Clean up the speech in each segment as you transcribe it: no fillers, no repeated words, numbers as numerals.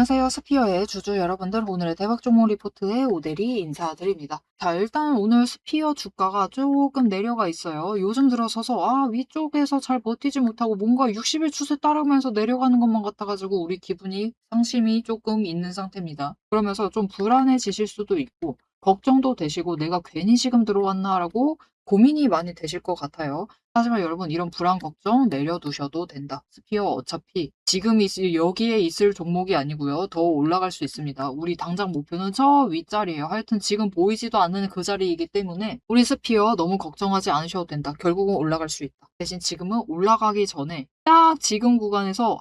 안녕하세요. 스피어의 주주 여러분들, 오늘의 대박 종목 리포트의 오대리 인사드립니다. 자, 일단 오늘 스피어 주가가 조금 내려가 있어요. 요즘 들어서서 위쪽에서 잘 버티지 못하고 뭔가 60일 추세 따르면서 내려가는 것만 같아가지고 우리 기분이 상심이 조금 있는 상태입니다. 그러면서 좀 불안해지실 수도 있고 걱정도 되시고 내가 괜히 지금 들어왔나라고 고민이 많이 되실 것 같아요. 하지만 여러분, 이런 불안 걱정 내려두셔도 된다. 스피어 어차피 지금 여기에 있을 종목이 아니고요. 더 올라갈 수 있습니다. 우리 당장 목표는 저 윗자리예요. 하여튼 지금 보이지도 않는 그 자리이기 때문에 우리 스피어 너무 걱정하지 않으셔도 된다. 결국은 올라갈 수 있다. 대신 지금은 올라가기 전에 딱 지금 구간에서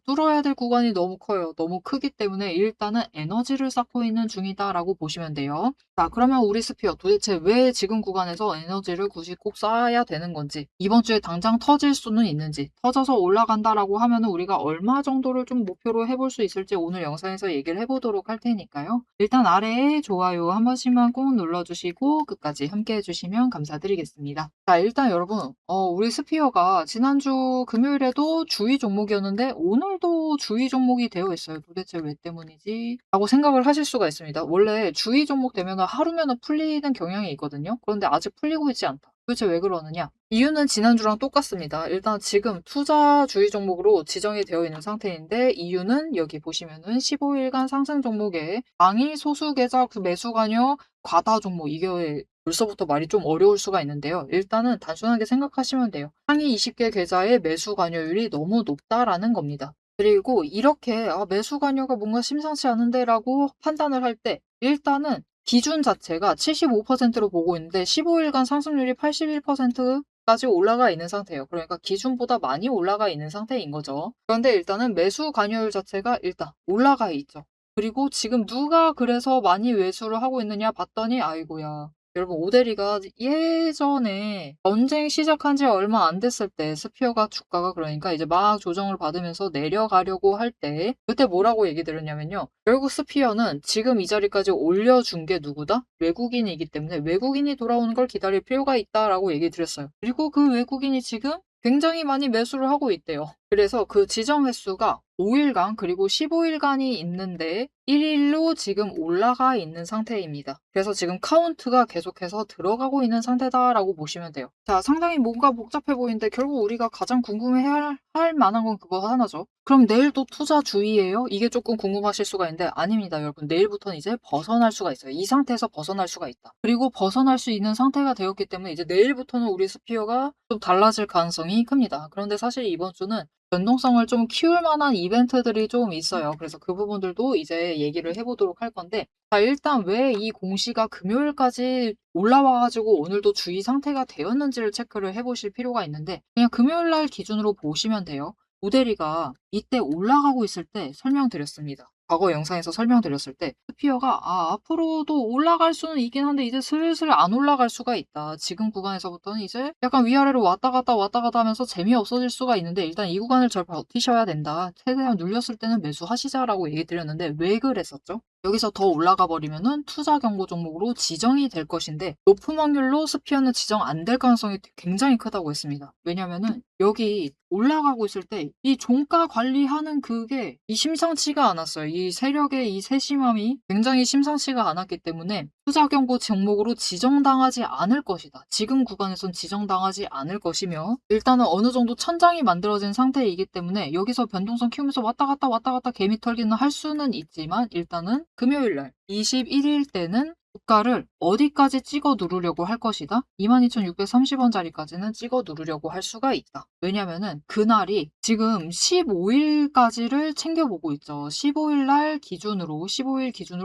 뚫어야 될 구간이 너무 커요. 너무 크기 때문에 일단은 에너지를 쌓고 있는 중이다라고 보시면 돼요. 자, 그러면 우리 스피어 도대체 왜 지금 구간에서 에너지를 굳이 꼭 쌓아야 되는 건지, 이번 주에 당장 터질 수는 있는지, 터져서 올라간다라고 하면은 우리가 얼마 정도를 좀 목표로 해볼 수 있을지 오늘 영상에서 얘기를 해보도록 할 테니까요. 일단 아래에 좋아요 한 번씩만 꼭 눌러주시고 끝까지 함께 해주시면 감사드리겠습니다. 자, 일단 여러분, 우리 스피어가 지난주 금요일에도 주의 종목이었는데 오늘도 주의 종목이 되어 있어요. 도대체 왜 때문이지? 라고 생각을 하실 수가 있습니다. 원래 주의 종목 되면 하루면은 풀리는 경향이 있거든요. 그런데 아직 풀리고 있지 않다. 도대체 왜 그러느냐? 이유는 지난주랑 똑같습니다. 일단 지금 투자주의 종목으로 지정이 되어 있는 상태인데, 이유는 여기 보시면은 15일간 상승 종목에 당일 소수 계좌 매수 관여 과다 종목, 이게 벌써부터 말이 좀 어려울 수가 있는데요. 일단은 단순하게 생각하시면 돼요. 상위 20개 계좌의 매수 관여율이 너무 높다라는 겁니다. 그리고 이렇게 매수 관여가 뭔가 심상치 않은데 라고 판단을 할 때 일단은 기준 자체가 75%로 보고 있는데 15일간 상승률이 81%까지 올라가 있는 상태예요. 그러니까 기준보다 많이 올라가 있는 상태인 거죠. 그런데 일단은 매수 관여율 자체가 일단 올라가 있죠. 그리고 지금 누가 그래서 많이 매수를 하고 있느냐 봤더니 아이고야. 여러분, 오데리가 예전에 전쟁 시작한 지 얼마 안 됐을 때 스피어가 주가가 그러니까 이제 막 조정을 받으면서 내려가려고 할 때 그때 뭐라고 얘기 드렸냐면요. 결국 스피어는 지금 이 자리까지 올려준 게 누구다? 외국인이기 때문에 외국인이 돌아오는 걸 기다릴 필요가 있다라고 얘기 드렸어요. 그리고 그 외국인이 지금 굉장히 많이 매수를 하고 있대요. 그래서 그 지정 횟수가 5일간 그리고 15일간이 있는데 1일로 지금 올라가 있는 상태입니다. 그래서 지금 카운트가 계속해서 들어가고 있는 상태다라고 보시면 돼요. 자, 상당히 뭔가 복잡해 보이는데 결국 우리가 가장 궁금해할 만한 건 그거 하나죠. 그럼 내일도 투자 주의예요? 이게 조금 궁금하실 수가 있는데 아닙니다, 여러분. 내일부터는 이제 벗어날 수가 있어요. 이 상태에서 벗어날 수가 있다. 그리고 벗어날 수 있는 상태가 되었기 때문에 이제 내일부터는 우리 스피어가 좀 달라질 가능성이 큽니다. 그런데 사실 이번 주는 변동성을 좀 키울 만한 이벤트들이 좀 있어요. 그래서 그 부분들도 이제 얘기를 해보도록 할 건데, 자, 일단 왜 이 공시가 금요일까지 올라와가지고 오늘도 주의 상태가 되었는지를 체크를 해보실 필요가 있는데, 그냥 금요일 날 기준으로 보시면 돼요. 모델이가 이때 올라가고 있을 때 설명드렸습니다. 과거 영상에서 설명드렸을 때 스피어가 앞으로도 올라갈 수는 있긴 한데 이제 슬슬 안 올라갈 수가 있다. 지금 구간에서부터는 이제 약간 위아래로 왔다 갔다 하면서 재미없어질 수가 있는데 일단 이 구간을 잘 버티셔야 된다. 최대한 눌렸을 때는 매수하시자라고 얘기 드렸는데 왜 그랬었죠? 여기서 더 올라가 버리면은 투자 경고 종목으로 지정이 될 것인데 높은 확률로 스피어는 지정 안 될 가능성이 굉장히 크다고 했습니다. 왜냐면은 여기 올라가고 있을 때 이 종가 관리하는 그게 심상치가 않았어요. 이 세력의 이 세심함이 굉장히 심상치가 않았기 때문에 투자 경고 종목으로 지정당하지 않을 것이다. 지금 구간에선 지정당하지 않을 것이며 일단은 어느 정도 천장이 만들어진 상태이기 때문에 여기서 변동성 키우면서 왔다 갔다 개미 털기는 할 수는 있지만 일단은 금요일 날 21일 때는 주가를 어디까지 찍어 누르려고 할 것이다? 22,630원짜리까지는 찍어 누르려고 할 수가 있다. 왜냐면은 그날이 지금 15일까지를 챙겨보고 있죠. 15일 기준으로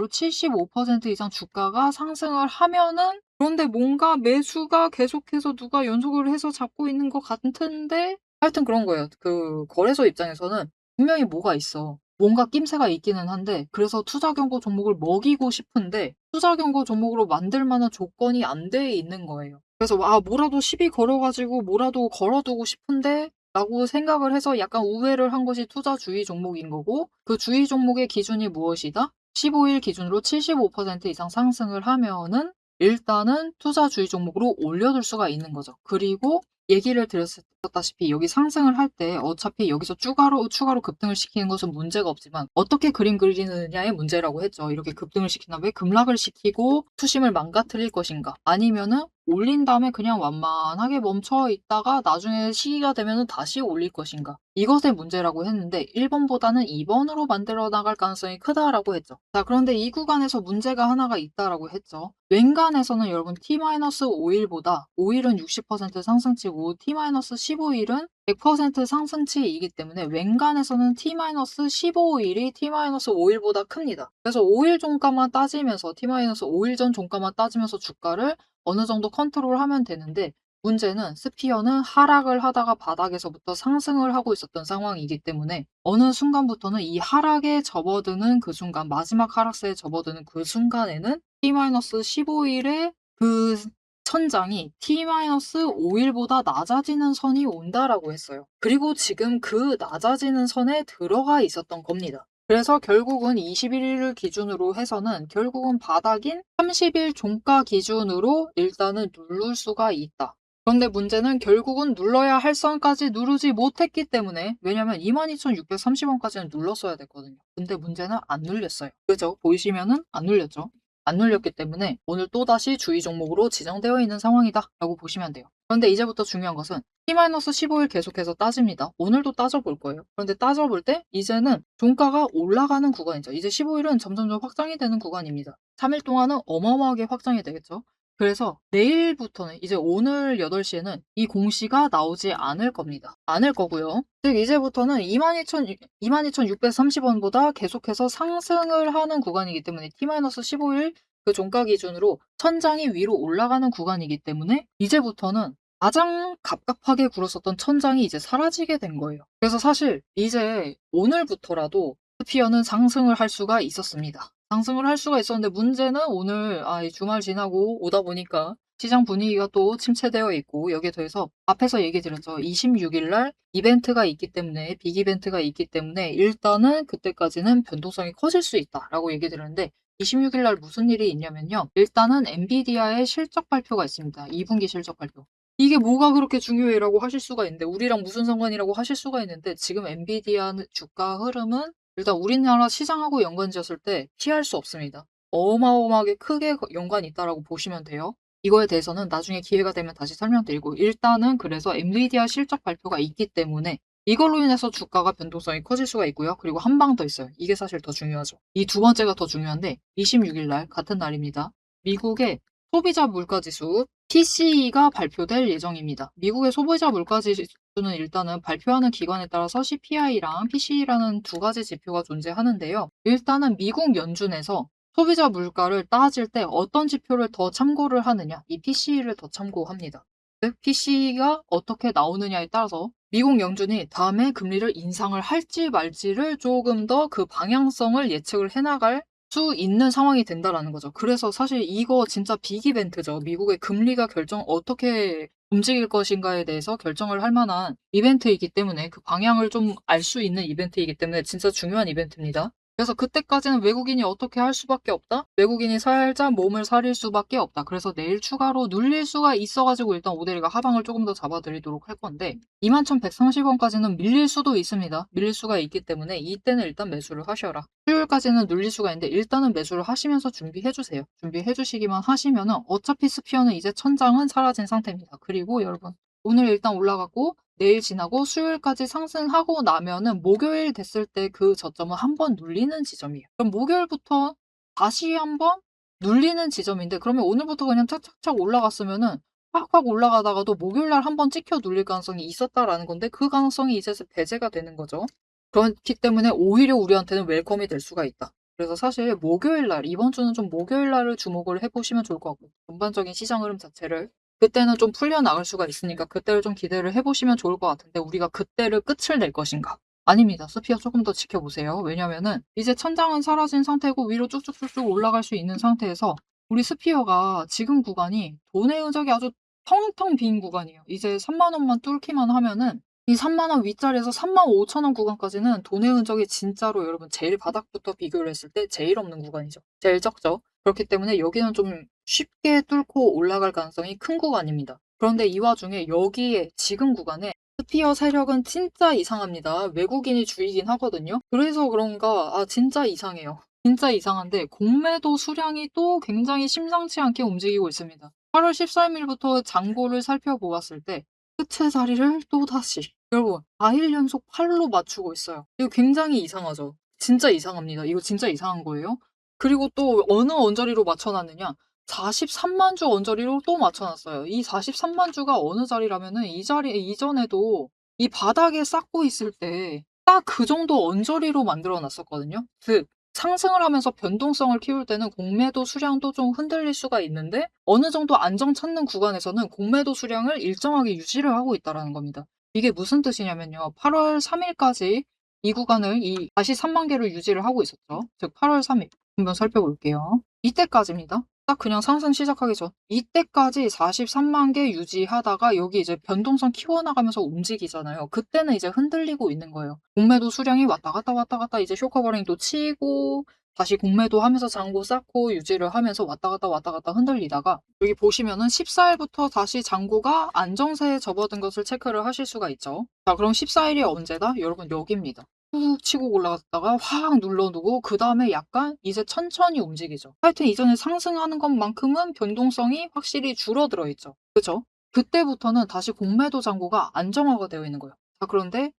75% 이상 주가가 상승을 하면은 그런데 뭔가 매수가 계속해서 누가 연속을 해서 잡고 있는 것 같은데 하여튼 그런 거예요. 그 거래소 입장에서는 분명히 뭐가 있어. 뭔가 낌새가 있기는 한데 그래서 투자 경고 종목을 먹이고 싶은데 투자 경고 종목으로 만들 만한 조건이 안 돼 있는 거예요. 그래서 뭐라도 시비 걸어가지고 뭐라도 걸어두고 싶은데 라고 생각을 해서 약간 우회를 한 것이 투자 주의 종목인 거고 그 주의 종목의 기준이 무엇이다? 15일 기준으로 75% 이상 상승을 하면은 일단은 투자 주의 종목으로 올려둘 수가 있는 거죠. 그리고 얘기를 드렸다시피 여기 상승을 할 때 어차피 여기서 추가로 급등을 시키는 것은 문제가 없지만 어떻게 그림 그리느냐의 문제라고 했죠. 이렇게 급등을 시키나 왜 급락을 시키고 투심을 망가뜨릴 것인가, 아니면은 올린 다음에 그냥 완만하게 멈춰 있다가 나중에 시기가 되면은 다시 올릴 것인가, 이것의 문제라고 했는데 1번보다는 2번으로 만들어 나갈 가능성이 크다라고 했죠. 자, 그런데 이 구간에서 문제가 하나가 있다라고 했죠. 웬간에서는 여러분 T-5일보다 5일은 60% 상승치고 T-15일은 100% 상승치이기 때문에 웬간에서는 T-15일이 T-5일보다 큽니다. 그래서 5일 종가만 따지면서 T-5일 전 종가만 따지면서 주가를 어느 정도 컨트롤하면 되는데, 문제는 스피어는 하락을 하다가 바닥에서부터 상승을 하고 있었던 상황이기 때문에 어느 순간부터는 이 하락에 접어드는 그 순간, 마지막 하락세에 접어드는 그 순간에는 T-15일의 그 천장이 T-5일보다 낮아지는 선이 온다라고 했어요. 그리고 지금 그 낮아지는 선에 들어가 있었던 겁니다. 그래서 결국은 21일을 기준으로 해서는 결국은 바닥인 30일 종가 기준으로 일단은 누를 수가 있다. 그런데 문제는 결국은 눌러야 할 선까지 누르지 못했기 때문에, 왜냐면 22,630원까지는 눌렀어야 됐거든요. 근데 문제는 안 눌렸어요. 그죠? 보이시면은 안 눌렸죠? 안 눌렸기 때문에 오늘 또다시 주의 종목으로 지정되어 있는 상황이다 라고 보시면 돼요. 그런데 이제부터 중요한 것은 T-15일 계속해서 따집니다. 오늘도 따져볼 거예요. 그런데 따져볼 때 이제는 종가가 올라가는 구간이죠. 이제 15일은 점점점 확장이 되는 구간입니다. 3일 동안은 어마어마하게 확장이 되겠죠. 그래서 내일부터는, 이제 오늘 8시에는 이 공시가 나오지 않을 겁니다. 않을 거고요. 즉 이제부터는 22,630원보다 계속해서 상승을 하는 구간이기 때문에 T-15일 그 종가 기준으로 천장이 위로 올라가는 구간이기 때문에 이제부터는 가장 갑갑하게 굴었었던 천장이 이제 사라지게 된 거예요. 그래서 사실 이제 오늘부터라도 스피어는 상승을 할 수가 있었습니다. 상승을 할 수가 있었는데 문제는 오늘 이 주말 지나고 오다 보니까 시장 분위기가 또 침체되어 있고, 여기에 더해서 앞에서 얘기 드렸죠. 26일 날 이벤트가 있기 때문에, 빅 이벤트가 있기 때문에 일단은 그때까지는 변동성이 커질 수 있다라고 얘기 드렸는데, 26일 날 무슨 일이 있냐면요. 일단은 엔비디아의 실적 발표가 있습니다. 2분기 실적 발표. 이게 뭐가 그렇게 중요해라고 하실 수가 있는데, 우리랑 무슨 상관이라고 하실 수가 있는데, 지금 엔비디아 주가 흐름은 일단 우리나라 시장하고 연관지었을 때 피할 수 없습니다. 어마어마하게 크게 연관이 있다라고 보시면 돼요. 이거에 대해서는 나중에 기회가 되면 다시 설명드리고, 일단은 그래서 엔비디아 실적 발표가 있기 때문에 이걸로 인해서 주가가 변동성이 커질 수가 있고요. 그리고 한 방 더 있어요. 이게 사실 더 중요하죠. 이 두 번째가 더 중요한데, 26일 날 같은 날입니다. 미국의 소비자 물가지수 PCE가 발표될 예정입니다. 미국의 소비자 물가지수는 일단은 발표하는 기관에 따라서 CPI랑 PCE라는 두 가지 지표가 존재하는데요. 일단은 미국 연준에서 소비자 물가를 따질 때 어떤 지표를 더 참고를 하느냐, 이 PCE를 더 참고합니다. 즉 PCE가 어떻게 나오느냐에 따라서 미국 연준이 다음에 금리를 인상을 할지 말지를 조금 더 그 방향성을 예측을 해나갈 수 있는 상황이 된다라는 거죠. 그래서 사실 이거 진짜 빅 이벤트죠. 미국의 금리가 어떻게 움직일 것인가에 대해서 결정을 할 만한 이벤트이기 때문에, 그 방향을 좀 알 수 있는 이벤트이기 때문에 진짜 중요한 이벤트입니다. 그래서 그때까지는 외국인이 어떻게 할 수밖에 없다? 외국인이 살짝 몸을 사릴 수밖에 없다. 그래서 내일 추가로 눌릴 수가 있어가지고 일단 오데리가 하방을 조금 더 잡아드리도록 할 건데, 21,130원까지는 밀릴 수도 있습니다. 밀릴 수가 있기 때문에 이때는 일단 매수를 하셔라. 수요일까지는 눌릴 수가 있는데 일단은 매수를 하시면서 준비해주세요. 준비해주시기만 하시면은 어차피 스피어는 이제 천장은 사라진 상태입니다. 그리고 여러분, 오늘 일단 올라가고 내일 지나고 수요일까지 상승하고 나면은 목요일 됐을 때 그 저점은 한번 눌리는 지점이에요. 그럼 목요일부터 다시 한번 눌리는 지점인데, 그러면 오늘부터 그냥 착착착 올라갔으면은 팍팍 올라가다가도 목요일날 한번 찍혀 눌릴 가능성이 있었다라는 건데, 그 가능성이 이제 배제가 되는 거죠. 그렇기 때문에 오히려 우리한테는 웰컴이 될 수가 있다. 그래서 사실 목요일날, 이번 주는 좀 목요일날을 주목을 해보시면 좋을 것 같고, 전반적인 시장 흐름 자체를 그때는 좀 풀려나갈 수가 있으니까 그때를 좀 기대를 해보시면 좋을 것 같은데, 우리가 그때를 끝을 낼 것인가? 아닙니다. 스피어 조금 더 지켜보세요. 왜냐면은 이제 천장은 사라진 상태고 위로 쭉쭉쭉쭉 올라갈 수 있는 상태에서 우리 스피어가 지금 구간이 돈의 흔적이 아주 텅텅 빈 구간이에요. 이제 3만 원만 뚫기만 하면은 이 3만 원 윗자리에서 35,000원 구간까지는 돈의 흔적이 진짜로 여러분 제일 바닥부터 비교를 했을 때 제일 없는 구간이죠. 제일 적죠. 그렇기 때문에 여기는 좀 쉽게 뚫고 올라갈 가능성이 큰 구간입니다. 그런데 이 와중에 여기에 지금 구간에 스피어 세력은 진짜 이상합니다. 외국인이 주이긴 하거든요. 그래서 그런가 진짜 이상해요. 진짜 이상한데 공매도 수량이 또 굉장히 심상치 않게 움직이고 있습니다. 8월 13일부터 잔고를 살펴보았을 때 끝의 자리를 또다시 여러분 4일 연속 8로 맞추고 있어요. 이거 굉장히 이상하죠. 진짜 이상합니다. 이거 진짜 이상한 거예요. 그리고 또 어느 언저리로 맞춰놨느냐 43만 주 언저리로 또 맞춰놨어요. 이 43만 주가 어느 자리라면은 이 자리 이전에도 이 바닥에 쌓고 있을 때 딱 그 정도 언저리로 만들어 놨었거든요. 즉 상승을 하면서 변동성을 키울 때는 공매도 수량도 좀 흔들릴 수가 있는데 어느 정도 안정 찾는 구간에서는 공매도 수량을 일정하게 유지를 하고 있다라는 겁니다. 이게 무슨 뜻이냐면요. 8월 3일까지 이 구간을 이 다시 3만 개를 유지를 하고 있었죠. 즉 8월 3일 한번 살펴볼게요. 이때까지입니다. 딱 그냥 상승 시작하기 전 이때까지 43만 개 유지하다가 여기 이제 변동성 키워나가면서 움직이잖아요. 그때는 이제 흔들리고 있는 거예요. 공매도 수량이 왔다 갔다 왔다 갔다 이제 쇼커버링도 치고 다시 공매도 하면서 잔고 쌓고 유지를 하면서 왔다 갔다 흔들리다가 여기 보시면은 14일부터 다시 잔고가 안정세에 접어든 것을 체크를 하실 수가 있죠. 자, 그럼 14일이 언제다? 여러분 여기입니다. 푹 치고 올라갔다가 확 눌러두고 그 다음에 약간 이제 천천히 움직이죠. 하여튼 이전에 상승하는 것만큼은 변동성이 확실히 줄어들어 있죠. 그죠? 그때부터는 다시 공매도 잔고가 안정화가 되어 있는 거예요. 자, 그런데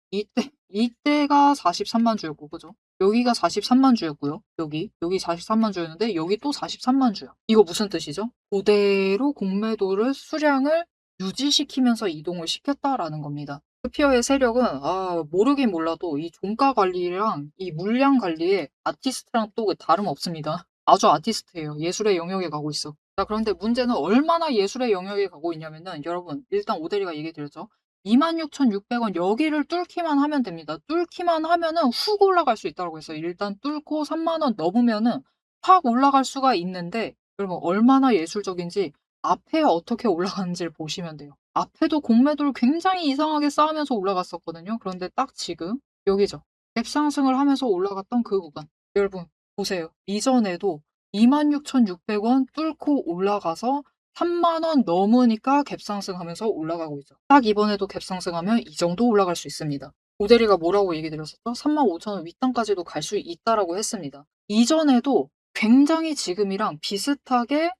이때가 43만 주였고, 그죠? 여기가 43만 주였고요. 여기 43만 주였는데 여기 또 43만 주야. 이거 무슨 뜻이죠? 그대로 공매도를 수량을 유지시키면서 이동을 시켰다라는 겁니다. 스피어의 세력은 모르긴 몰라도 이 종가 관리랑 이 물량 관리에 아티스트랑 또 다름없습니다. 아주 아티스트예요. 예술의 영역에 가고 있어. 자, 그런데 문제는 얼마나 예술의 영역에 가고 있냐면은 여러분 일단 오대리가 얘기 드렸죠. 26,600원 여기를 뚫기만 하면 됩니다. 뚫기만 하면은 훅 올라갈 수 있다고 했어요. 일단 뚫고 3만 원 넘으면은 확 올라갈 수가 있는데 여러분 얼마나 예술적인지 앞에 어떻게 올라가는지를 보시면 돼요. 앞에도 공매도를 굉장히 이상하게 쌓으면서 올라갔었거든요. 그런데 딱 지금 여기죠. 갭 상승을 하면서 올라갔던 그 구간. 여러분 보세요. 이전에도 26,600원 뚫고 올라가서 3만 원 넘으니까 갭 상승하면서 올라가고 있죠. 딱 이번에도 갭 상승하면 이 정도 올라갈 수 있습니다. 고대리가 뭐라고 얘기 드렸었죠? 35,000원 윗단까지도 갈 수 있다라고 했습니다. 이전에도 굉장히 지금이랑 비슷하게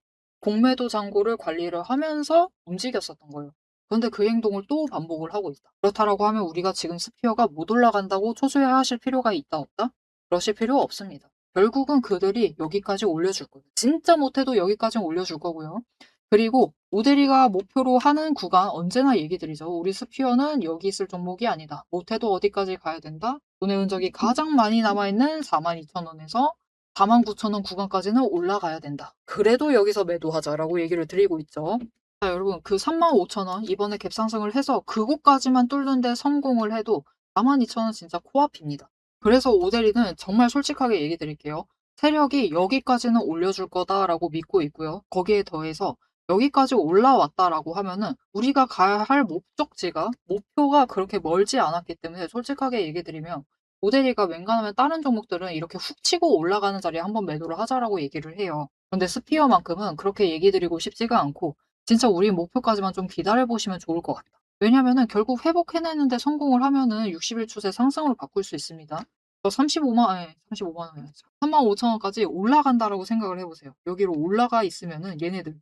공매도 잔고를 관리를 하면서 움직였었던 거예요. 그런데 그 행동을 또 반복을 하고 있다. 그렇다라고 하면 우리가 지금 스피어가 못 올라간다고 초조해하실 필요가 있다 없다? 그러실 필요 없습니다. 결국은 그들이 여기까지 올려줄 거예요. 진짜 못해도 여기까지 올려줄 거고요. 그리고 오대리가 목표로 하는 구간 언제나 얘기 드리죠. 우리 스피어는 여기 있을 종목이 아니다. 못해도 어디까지 가야 된다. 돈의 흔적이 가장 많이 남아있는 42,000원에서 49,000원 구간까지는 올라가야 된다. 그래도 여기서 매도하자라고 얘기를 드리고 있죠. 자, 여러분 그 35,000원 이번에 갭 상승을 해서 그곳까지만 뚫는데 성공을 해도 42,000원 진짜 코앞입니다. 그래서 오대리는 정말 솔직하게 얘기 드릴게요. 세력이 여기까지는 올려줄 거다라고 믿고 있고요. 거기에 더해서 여기까지 올라왔다라고 하면은 우리가 가야 할 목표가 그렇게 멀지 않았기 때문에 솔직하게 얘기 드리면 오대리가 웬간하면 다른 종목들은 이렇게 훅 치고 올라가는 자리에 한번 매도를 하자라고 얘기를 해요. 그런데 스피어만큼은 그렇게 얘기 드리고 싶지가 않고 진짜 우리 목표까지만 좀 기다려 보시면 좋을 것 같다. 왜냐면은 결국 회복해내는데 성공을 하면은 60일 추세 상승으로 바꿀 수 있습니다. 35만 원이었죠. 35,000원까지 올라간다라고 생각을 해보세요. 여기로 올라가 있으면은 얘네들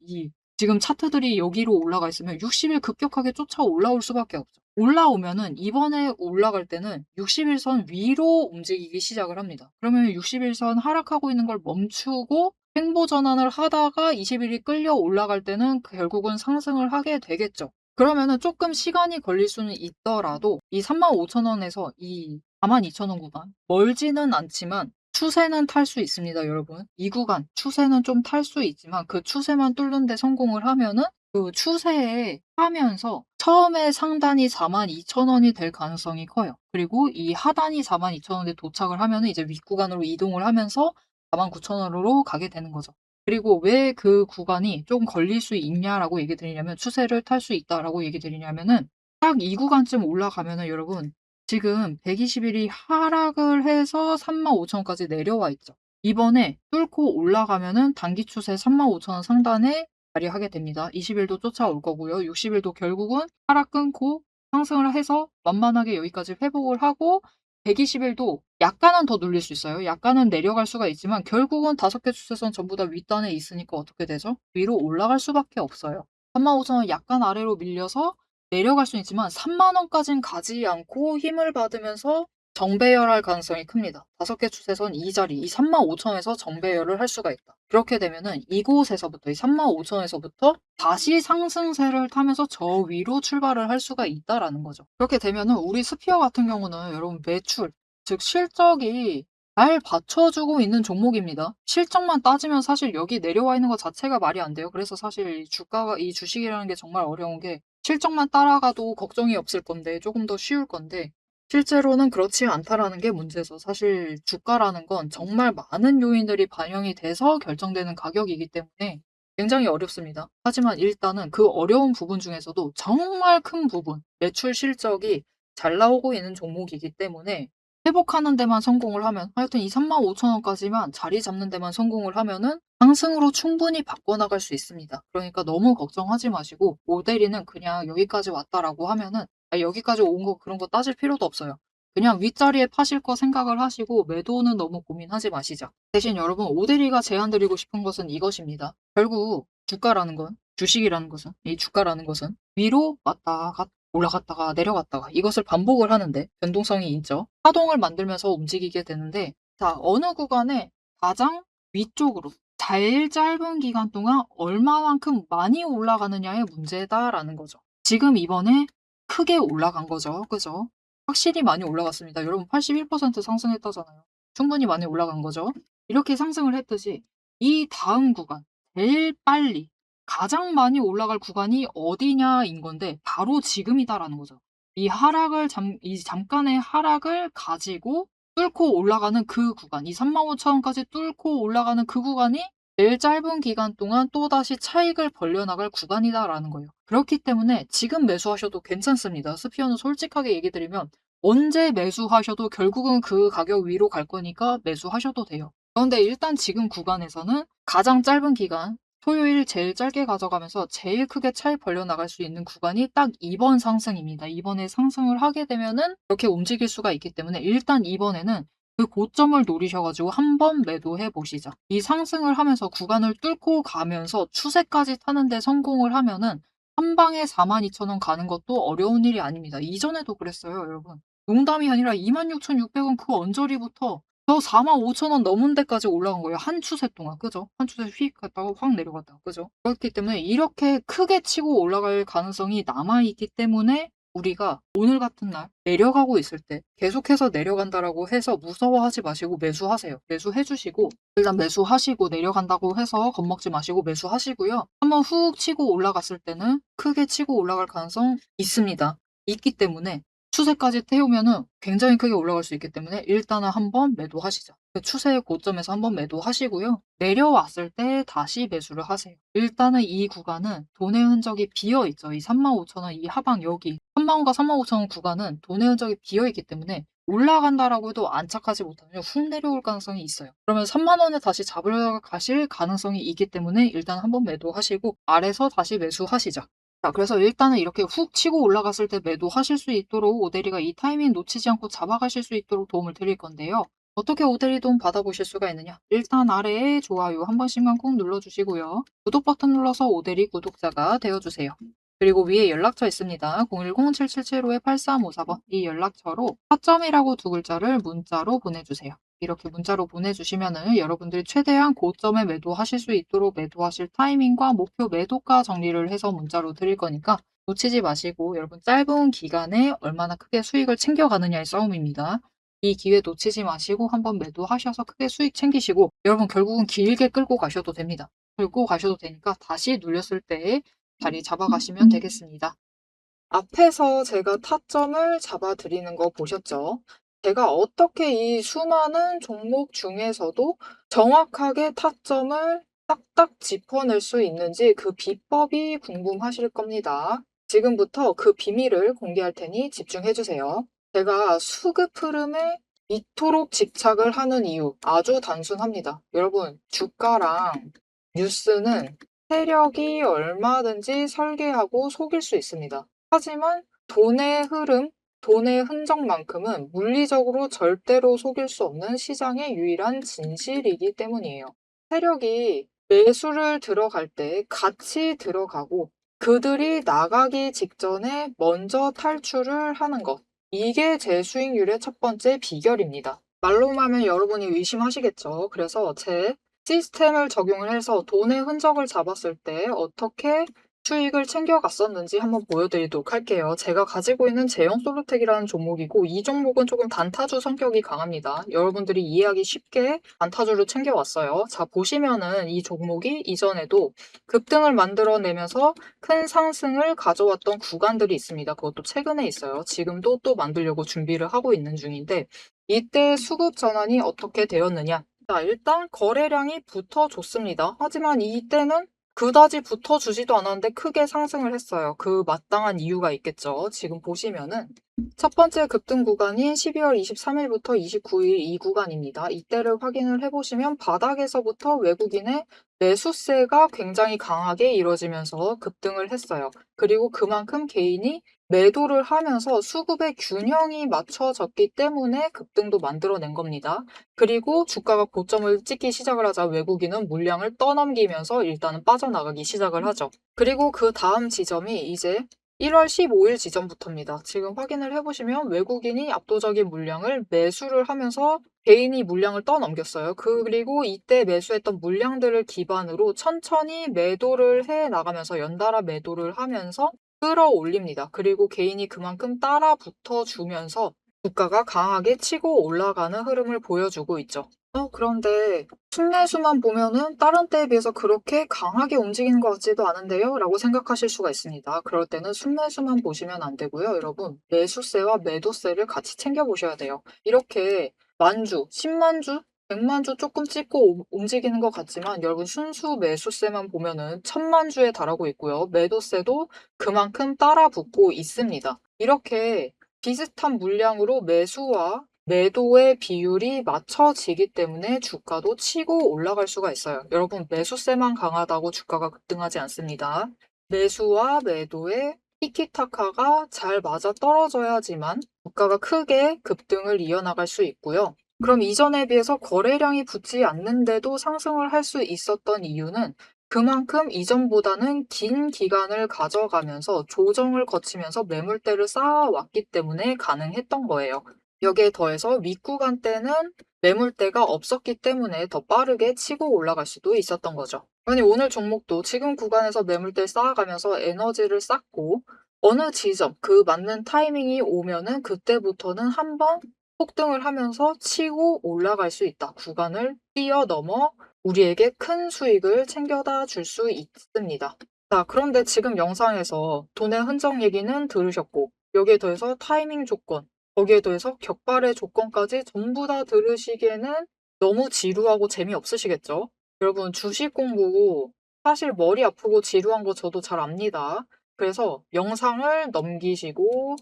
지금 차트들이 여기로 올라가 있으면 60일 급격하게 쫓아 올라올 수밖에 없죠. 올라오면은 이번에 올라갈 때는 60일선 위로 움직이기 시작을 합니다. 그러면 60일선 하락하고 있는 걸 멈추고 횡보 전환을 하다가 20일이 끌려 올라갈 때는 결국은 상승을 하게 되겠죠. 그러면은 조금 시간이 걸릴 수는 있더라도 이 35,000원에서 이 42,000원 구간 멀지는 않지만 추세는 탈 수 있습니다, 여러분. 이 구간 추세는 좀 탈 수 있지만 그 추세만 뚫는 데 성공을 하면은 그 추세에 하면서 처음에 상단이 42,000원이 될 가능성이 커요. 그리고 이 하단이 42,000원에 도착을 하면은 이제 윗구간으로 이동을 하면서 49,000원으로 가게 되는 거죠. 그리고 왜 그 구간이 좀 걸릴 수 있냐라고 얘기 드리냐면 추세를 탈 수 있다라고 얘기 드리냐면은 딱 이 구간쯤 올라가면은 여러분 지금 120일이 하락을 해서 35,000원까지 내려와 있죠. 이번에 뚫고 올라가면은 단기 추세 35,000원 상단에 발휘하게 됩니다. 20일도 쫓아올 거고요. 60일도 결국은 하락 끊고 상승을 해서 완만하게 여기까지 회복을 하고 120일도 약간은 더 눌릴 수 있어요. 약간은 내려갈 수가 있지만 결국은 5개 추세선 전부 다 윗단에 있으니까 어떻게 되죠? 위로 올라갈 수밖에 없어요. 35,000원 약간 아래로 밀려서 내려갈 수는 있지만 30,000원까진 가지 않고 힘을 받으면서 정배열할 가능성이 큽니다. 5개 추세선 이 자리, 이 35,000원에서 정배열을 할 수가 있다. 그렇게 되면은 이곳에서부터, 이 35,000원에서부터 다시 상승세를 타면서 저 위로 출발을 할 수가 있다라는 거죠. 그렇게 되면은 우리 스피어 같은 경우는 여러분 매출, 즉 실적이 잘 받쳐주고 있는 종목입니다. 실적만 따지면 사실 여기 내려와 있는 것 자체가 말이 안 돼요. 그래서 사실 이 주가가, 이 주식이라는 게 정말 어려운 게 실적만 따라가도 걱정이 없을 건데 조금 더 쉬울 건데 실제로는 그렇지 않다라는 게 문제죠. 사실 주가라는 건 정말 많은 요인들이 반영이 돼서 결정되는 가격이기 때문에 굉장히 어렵습니다. 하지만 일단은 그 어려운 부분 중에서도 정말 큰 부분, 매출 실적이 잘 나오고 있는 종목이기 때문에 회복하는 데만 성공을 하면, 하여튼 이 35,000원까지만 자리 잡는 데만 성공을 하면은 상승으로 충분히 바꿔나갈 수 있습니다. 그러니까 너무 걱정하지 마시고 모델이는 그냥 여기까지 왔다라고 하면은 여기까지 온 거 그런 거 따질 필요도 없어요. 그냥 윗자리에 파실 거 생각을 하시고 매도는 너무 고민하지 마시자. 대신 여러분 오대리가 제안드리고 싶은 것은 이것입니다. 결국 주가라는 건, 주식이라는 것은, 이 주가라는 것은 위로 왔다 갔다 올라갔다가 내려갔다가 이것을 반복을 하는데 변동성이 있죠. 파동을 만들면서 움직이게 되는데 자, 어느 구간에 가장 위쪽으로 제일 짧은 기간 동안 얼마만큼 많이 올라가느냐의 문제다라는 거죠. 지금 이번에 크게 올라간 거죠. 그죠? 확실히 많이 올라갔습니다. 여러분 81% 상승했다잖아요. 충분히 많이 올라간 거죠. 이렇게 상승을 했듯이 이 다음 구간, 제일 빨리 가장 많이 올라갈 구간이 어디냐인 건데 바로 지금이다라는 거죠. 이 잠깐의 하락을 가지고 뚫고 올라가는 그 구간, 이 35,000원까지 뚫고 올라가는 그 구간이 제일 짧은 기간 동안 또다시 차익을 벌려나갈 구간이다라는 거예요. 그렇기 때문에 지금 매수하셔도 괜찮습니다. 스피어는 솔직하게 얘기 드리면 언제 매수하셔도 결국은 그 가격 위로 갈 거니까 매수하셔도 돼요. 그런데 일단 지금 구간에서는 가장 짧은 기간, 토요일 제일 짧게 가져가면서 제일 크게 차익 벌려나갈 수 있는 구간이 딱 이번 상승입니다. 이번에 상승을 하게 되면은 이렇게 움직일 수가 있기 때문에 일단 이번에는 그 고점을 노리셔가지고 한번 매도해 보시죠. 이 상승을 하면서 구간을 뚫고 가면서 추세까지 타는데 성공을 하면은 한 방에 42,000원 가는 것도 어려운 일이 아닙니다. 이전에도 그랬어요, 여러분. 농담이 아니라 26,600원 그 언저리부터 저 45,000원 넘은 데까지 올라간 거예요. 한 추세 동안. 그죠? 한 추세 휙 갔다가 확 내려갔다가. 그죠? 그렇기 때문에 이렇게 크게 치고 올라갈 가능성이 남아있기 때문에 우리가 오늘 같은 날 내려가고 있을 때 계속해서 내려간다라고 해서 무서워하지 마시고 매수하세요. 매수해 주시고 일단 매수하시고 내려간다고 해서 겁먹지 마시고 매수하시고요. 한번 훅 치고 올라갔을 때는 크게 치고 올라갈 가능성 있습니다. 있기 때문에 추세까지 태우면은 굉장히 크게 올라갈 수 있기 때문에 일단은 한번 매도하시죠. 그 추세의 고점에서 한번 매도하시고요. 내려왔을 때 다시 매수를 하세요. 일단은 이 구간은 돈의 흔적이 비어 있죠. 이 35,000원 이 하방 여기 3만원과 35,000원 구간은 돈의 흔적이 비어 있기 때문에 올라간다라고 해도 안착하지 못하면 훅 내려올 가능성이 있어요. 그러면 3만원을 다시 잡으러 가실 가능성이 있기 때문에 일단 한번 매도하시고 아래서 다시 매수하시죠. 자, 그래서 일단은 이렇게 훅 치고 올라갔을 때 매도하실 수 있도록 오대리가 이 타이밍 놓치지 않고 잡아가실 수 있도록 도움을 드릴 건데요. 어떻게 오대리 도움 받아보실 수가 있느냐? 일단 아래에 좋아요 한 번씩만 꾹 눌러주시고요. 구독 버튼 눌러서 오대리 구독자가 되어주세요. 그리고 위에 연락처 있습니다. 010-7775-8354번 이 연락처로 타점이라고 두 글자를 문자로 보내주세요. 이렇게 문자로 보내주시면은 여러분들이 최대한 고점에 매도하실 수 있도록 매도하실 타이밍과 목표 매도가 정리를 해서 문자로 드릴 거니까 놓치지 마시고 여러분 짧은 기간에 얼마나 크게 수익을 챙겨가느냐의 싸움입니다. 이 기회 놓치지 마시고 한번 매도하셔서 크게 수익 챙기시고 여러분 결국은 길게 끌고 가셔도 됩니다. 끌고 가셔도 되니까 다시 눌렸을 때 자리 잡아가시면 되겠습니다. 앞에서 제가 타점을 잡아드리는 거 보셨죠? 제가 어떻게 이 수많은 종목 중에서도 정확하게 타점을 딱딱 짚어낼 수 있는지 그 비법이 궁금하실 겁니다. 지금부터 그 비밀을 공개할 테니 집중해주세요. 제가 수급 흐름에 이토록 집착을 하는 이유 아주 단순합니다. 여러분, 주가랑 뉴스는 세력이 얼마든지 설계하고 속일 수 있습니다. 하지만 돈의 흐름, 돈의 흔적만큼은 물리적으로 절대로 속일 수 없는 시장의 유일한 진실이기 때문이에요. 세력이 매수를 들어갈 때 같이 들어가고 그들이 나가기 직전에 먼저 탈출을 하는 것. 이게 제 수익률의 첫 번째 비결입니다. 말로만 하면 여러분이 의심하시겠죠. 그래서 제 시스템을 적용을 해서 돈의 흔적을 잡았을 때 어떻게 수익을 챙겨갔었는지 한번 보여드리도록 할게요. 제가 가지고 있는 제형 솔루텍이라는 종목이고 이 종목은 조금 단타주 성격이 강합니다. 여러분들이 이해하기 쉽게 단타주를 챙겨왔어요. 자, 보시면은 이 종목이 이전에도 급등을 만들어내면서 큰 상승을 가져왔던 구간들이 있습니다. 그것도 최근에 있어요. 지금도 또 만들려고 준비를 하고 있는 중인데 이때 수급 전환이 어떻게 되었느냐? 자, 일단 거래량이 붙어줬습니다. 하지만 이때는 그다지 붙어주지도 않았는데 크게 상승을 했어요. 그 마땅한 이유가 있겠죠. 지금 보시면은 첫 번째 급등 구간인 12월 23일부터 29일 이 구간입니다. 이때를 확인을 해보시면 바닥에서부터 외국인의 매수세가 굉장히 강하게 이루어지면서 급등을 했어요. 그리고 그만큼 개인이 매도를 하면서 수급의 균형이 맞춰졌기 때문에 급등도 만들어낸 겁니다. 그리고 주가가 고점을 찍기 시작을 하자 외국인은 물량을 떠넘기면서 일단은 빠져나가기 시작을 하죠. 그리고 그 다음 지점이 이제 1월 15일 지점부터입니다. 지금 확인을 해보시면 외국인이 압도적인 물량을 매수를 하면서 개인이 물량을 떠넘겼어요. 그리고 이때 매수했던 물량들을 기반으로 천천히 매도를 해 나가면서 연달아 매도를 하면서 끌어올립니다. 그리고 개인이 그만큼 따라 붙어주면서 주가가 강하게 치고 올라가는 흐름을 보여주고 있죠. 그런데 순매수만 보면은 다른 때에 비해서 그렇게 강하게 움직이는 것 같지도 않은데요? 라고 생각하실 수가 있습니다. 그럴 때는 순매수만 보시면 안 되고요. 여러분, 매수세와 매도세를 같이 챙겨보셔야 돼요. 이렇게 만주, 10만주, 100만주 조금 찍고 움직이는 것 같지만 여러분 순수 매수세만 보면은 1000만주에 달하고 있고요. 매도세도 그만큼 따라 붙고 있습니다. 이렇게 비슷한 물량으로 매수와 매도의 비율이 맞춰지기 때문에 주가도 치고 올라갈 수가 있어요. 여러분, 매수세만 강하다고 주가가 급등하지 않습니다. 매수와 매도의 티키타카가 잘 맞아 떨어져야지만 주가가 크게 급등을 이어나갈 수 있고요. 그럼 이전에 비해서 거래량이 붙지 않는데도 상승을 할 수 있었던 이유는 그만큼 이전보다는 긴 기간을 가져가면서 조정을 거치면서 매물대를 쌓아왔기 때문에 가능했던 거예요. 여기에 더해서 윗구간 때는 매물대가 없었기 때문에 더 빠르게 치고 올라갈 수도 있었던 거죠. 아니, 오늘 종목도 지금 구간에서 매물대 쌓아가면서 에너지를 쌓고 어느 지점, 그 맞는 타이밍이 오면은 그때부터는 한번 폭등을 하면서 치고 올라갈 수 있다. 구간을 뛰어넘어 우리에게 큰 수익을 챙겨다 줄 수 있습니다. 자, 그런데 지금 영상에서 돈의 흔적 얘기는 들으셨고, 여기에 더해서 타이밍 조건, 거기에 더해서 격발의 조건까지 전부 다 들으시기에는 너무 지루하고 재미없으시겠죠? 여러분, 주식 공부 사실 머리 아프고 지루한 거 저도 잘 압니다. 그래서 영상을 넘기시고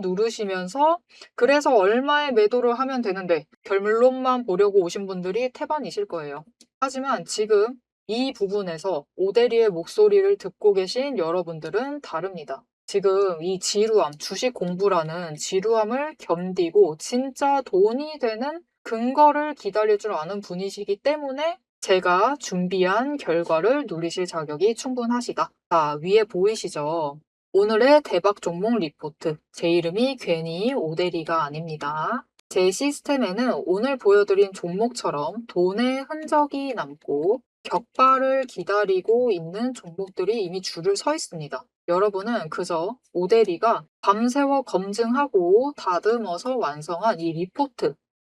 누르시면서 그래서 얼마에 매도를 하면 되는데 결론만 보려고 오신 분들이 태반이실 거예요. 하지만 지금 이 부분에서 오대리의 목소리를 듣고 계신 여러분들은 다릅니다. 지금 이 지루함, 주식 공부라는 지루함을 견디고 진짜 돈이 되는 근거를 기다릴 줄 아는 분이시기 때문에 제가 준비한 결과를 누리실 자격이 충분하시다. 자, 위에 보이시죠? 오늘의 대박 종목 리포트. 제 이름이 괜히 오대리가 아닙니다. 제 시스템에는 오늘 보여드린 종목처럼 돈의 흔적이 남고 격발을 기다리고 있는 종목들이 이미 줄을 서 있습니다. 여러분은 그저 오대리가 밤새워 검증하고 다듬어서 완성한 이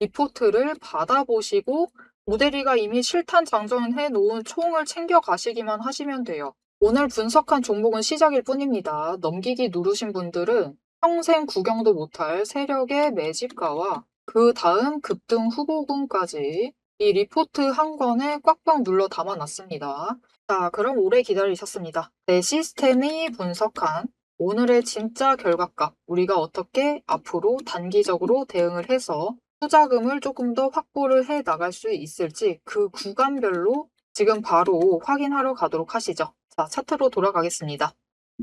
리포트를 받아보시고 오대리가 이미 실탄 장전해 놓은 총을 챙겨 가시기만 하시면 돼요. 오늘 분석한 종목은 시작일 뿐입니다. 넘기기 누르신 분들은 평생 구경도 못할 세력의 매집가와 그 다음 급등 후보군까지 이 리포트 한 권에 꽉꽉 눌러 담아놨습니다. 자, 그럼 오래 기다리셨습니다. 내 시스템이 분석한 오늘의 진짜 결과값, 우리가 어떻게 앞으로 단기적으로 대응을 해서 투자금을 조금 더 확보를 해 나갈 수 있을지 그 구간별로 지금 바로 확인하러 가도록 하시죠. 자, 차트로 돌아가겠습니다.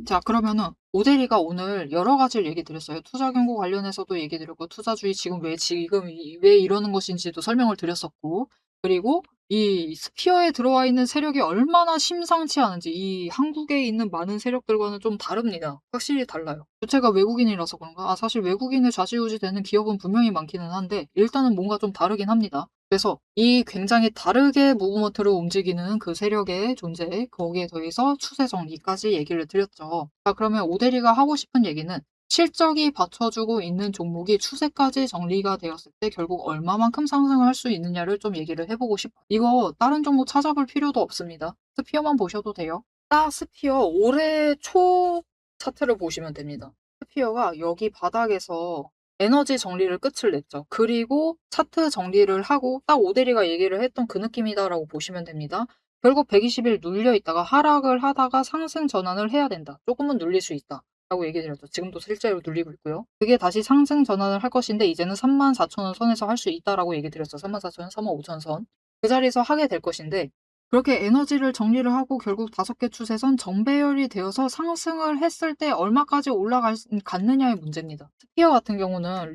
자, 그러면은 오대리가 오늘 여러 가지를 얘기 드렸어요. 투자 경고 관련해서도 얘기 드렸고, 투자주의 지금 왜 이러는 것인지도 설명을 드렸었고, 그리고 이 스피어에 들어와 있는 세력이 얼마나 심상치 않은지, 이 한국에 있는 많은 세력들과는 좀 다릅니다. 확실히 달라요. 주체가 외국인이라서 그런가? 사실 외국인의 좌지우지 되는 기업은 분명히 많기는 한데, 일단은 뭔가 좀 다르긴 합니다. 그래서 이 굉장히 다르게 무브먼트를 움직이는 그 세력의 존재, 거기에 더해서 추세 정리까지 얘기를 드렸죠. 자, 그러면 오대리가 하고 싶은 얘기는 실적이 받쳐주고 있는 종목이 추세까지 정리가 되었을 때 결국 얼마만큼 상승을 할 수 있느냐를 좀 얘기를 해보고 싶어요. 이거 다른 종목 찾아볼 필요도 없습니다. 스피어만 보셔도 돼요. 딱 스피어 올해 초 차트를 보시면 됩니다. 스피어가 여기 바닥에서 에너지 정리를 끝을 냈죠. 그리고 차트 정리를 하고 딱 오대리가 얘기를 했던 그 느낌이다라고 보시면 됩니다. 결국 120일 눌려 있다가 하락을 하다가 상승 전환을 해야 된다. 조금은 눌릴 수 있다. 라고 얘기 드렸죠. 지금도 실제로 눌리고 있고요. 그게 다시 상승 전환을 할 것인데 이제는 34,000원 선에서 할 수 있다라고 얘기 드렸죠. 34,000원, 35,000선. 그 자리에서 하게 될 것인데 그렇게 에너지를 정리를 하고 결국 5개 추세선 정배열이 되어서 상승을 했을 때 얼마까지 갔느냐의 문제입니다. 스피어 같은 경우는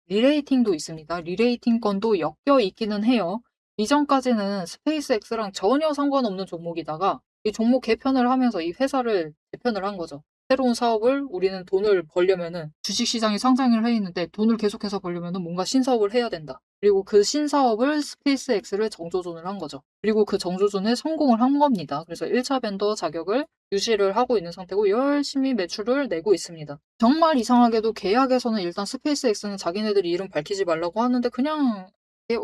리레이팅도 있습니다. 리레이팅 건도 엮여 있기는 해요. 이전까지는 스페이스X랑 전혀 상관없는 종목이다가 이 종목 개편을 하면서 이 회사를 개편을 한 거죠. 새로운 사업을 우리는 돈을 벌려면은 주식시장이 상장을 해 있는데 돈을 계속해서 벌려면은 뭔가 신사업을 해야 된다. 그리고 그 신사업을 스페이스X를 정조준을 한 거죠. 그리고 그 정조준에 성공을 한 겁니다. 그래서 1차 벤더 자격을 유지를 하고 있는 상태고 열심히 매출을 내고 있습니다. 정말 이상하게도 계약에서는 일단 스페이스X는 자기네들이 이름 밝히지 말라고 하는데 그냥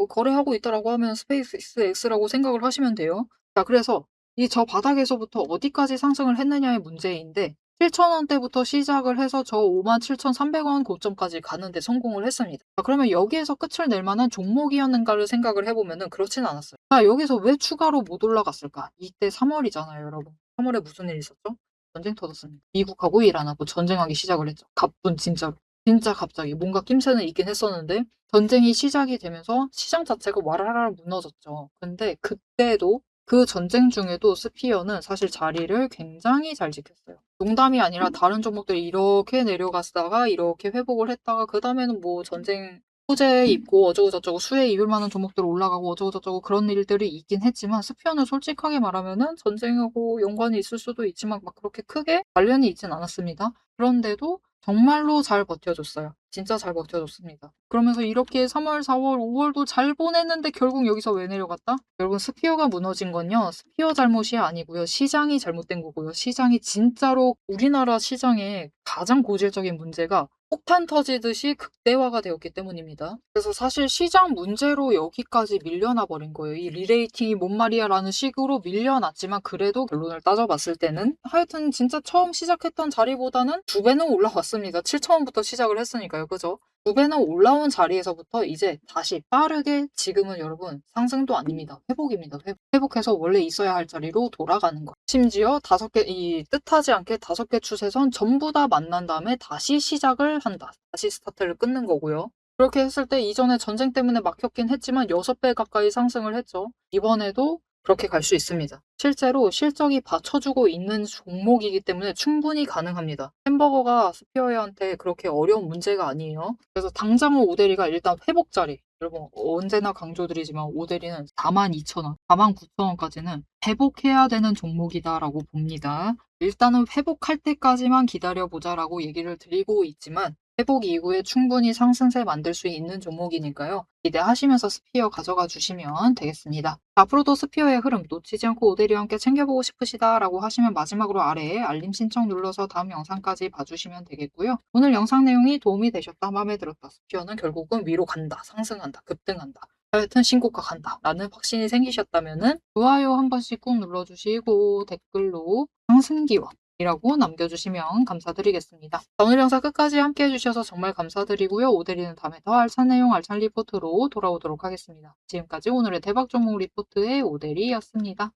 거래하고 있다라고 하면 스페이스X라고 생각을 하시면 돼요. 자, 그래서 이 저 바닥에서부터 어디까지 상승을 했느냐의 문제인데 7,000원대부터 시작을 해서 저 57,300원 고점까지 가는데 성공을 했습니다. 그러면 여기에서 끝을 낼 만한 종목이었는가를 생각을 해보면 그렇진 않았어요. 자, 여기서 왜 추가로 못 올라갔을까? 이때 3월이잖아요, 여러분. 3월에 무슨 일 있었죠? 전쟁 터졌습니다. 미국하고 이란하고 전쟁하기 시작을 했죠. 갑분 진짜로. 진짜 갑자기 뭔가 낌새는 있긴 했었는데 전쟁이 시작이 되면서 시장 자체가 와라라 무너졌죠. 근데 그때도 그 전쟁 중에도 스피어는 사실 자리를 굉장히 잘 지켰어요. 농담이 아니라 다른 종목들이 이렇게 내려갔다가 이렇게 회복을 했다가 그 다음에는 뭐 전쟁 소재 입고 어쩌고저쩌고 수혜 입을 만한 종목들 올라가고 어쩌고저쩌고 그런 일들이 있긴 했지만 스피어는 솔직하게 말하면은 전쟁하고 연관이 있을 수도 있지만 막 그렇게 크게 관련이 있진 않았습니다. 그런데도 정말로 잘 버텨줬어요. 진짜 잘 버텨줬습니다. 그러면서 이렇게 3월, 4월, 5월도 잘 보냈는데 결국 여기서 왜 내려갔다? 결국 스피어가 무너진 건요. 스피어 잘못이 아니고요. 시장이 잘못된 거고요. 시장이 진짜로 우리나라 시장의 가장 고질적인 문제가 폭탄 터지듯이 극대화가 되었기 때문입니다. 그래서 사실 시장 문제로 여기까지 밀려나 버린 거예요. 이 리레이팅이 뭔 말이야라는 식으로 밀려났지만 그래도 결론을 따져봤을 때는 하여튼 진짜 처음 시작했던 자리보다는 2배는 올라왔습니다. 7,000원부터 시작을 했으니까요. 그죠? 2배는 올라온 자리에서부터 이제 다시 빠르게 지금은 여러분 상승도 아닙니다. 회복입니다. 회복해서 원래 있어야 할 자리로 돌아가는 거. 심지어 이 뜻하지 않게 5개 추세선 전부 다 만난 다음에 다시 시작을 한다. 다시 스타트를 끊는 거고요. 그렇게 했을 때 이전에 전쟁 때문에 막혔긴 했지만 6배 가까이 상승을 했죠. 이번에도 그렇게 갈 수 있습니다. 실제로 실적이 받쳐주고 있는 종목이기 때문에 충분히 가능합니다. 햄버거가 스피어한테 그렇게 어려운 문제가 아니에요. 그래서 당장은 오대리가 일단 회복 자리. 여러분 언제나 강조드리지만 오대리는 42,000원, 49,000원까지는 회복해야 되는 종목이다라고 봅니다. 일단은 회복할 때까지만 기다려보자라고 얘기를 드리고 있지만 회복 이후에 충분히 상승세 만들 수 있는 종목이니까요. 기대하시면서 스피어 가져가 주시면 되겠습니다. 앞으로도 스피어의 흐름 놓치지 않고 오대리와 함께 챙겨보고 싶으시다라고 하시면 마지막으로 아래에 알림 신청 눌러서 다음 영상까지 봐주시면 되겠고요. 오늘 영상 내용이 도움이 되셨다, 마음에 들었다, 스피어는 결국은 위로 간다, 상승한다, 급등한다. 하여튼 신고가 간다 라는 확신이 생기셨다면 좋아요 한 번씩 꾹 눌러주시고 댓글로 상승기원 이라고 남겨주시면 감사드리겠습니다. 오늘 영상 끝까지 함께 해주셔서 정말 감사드리고요. 오대리는 다음에 더 알찬 내용 알찬 리포트로 돌아오도록 하겠습니다. 지금까지 오늘의 대박 종목 리포트의 오대리였습니다.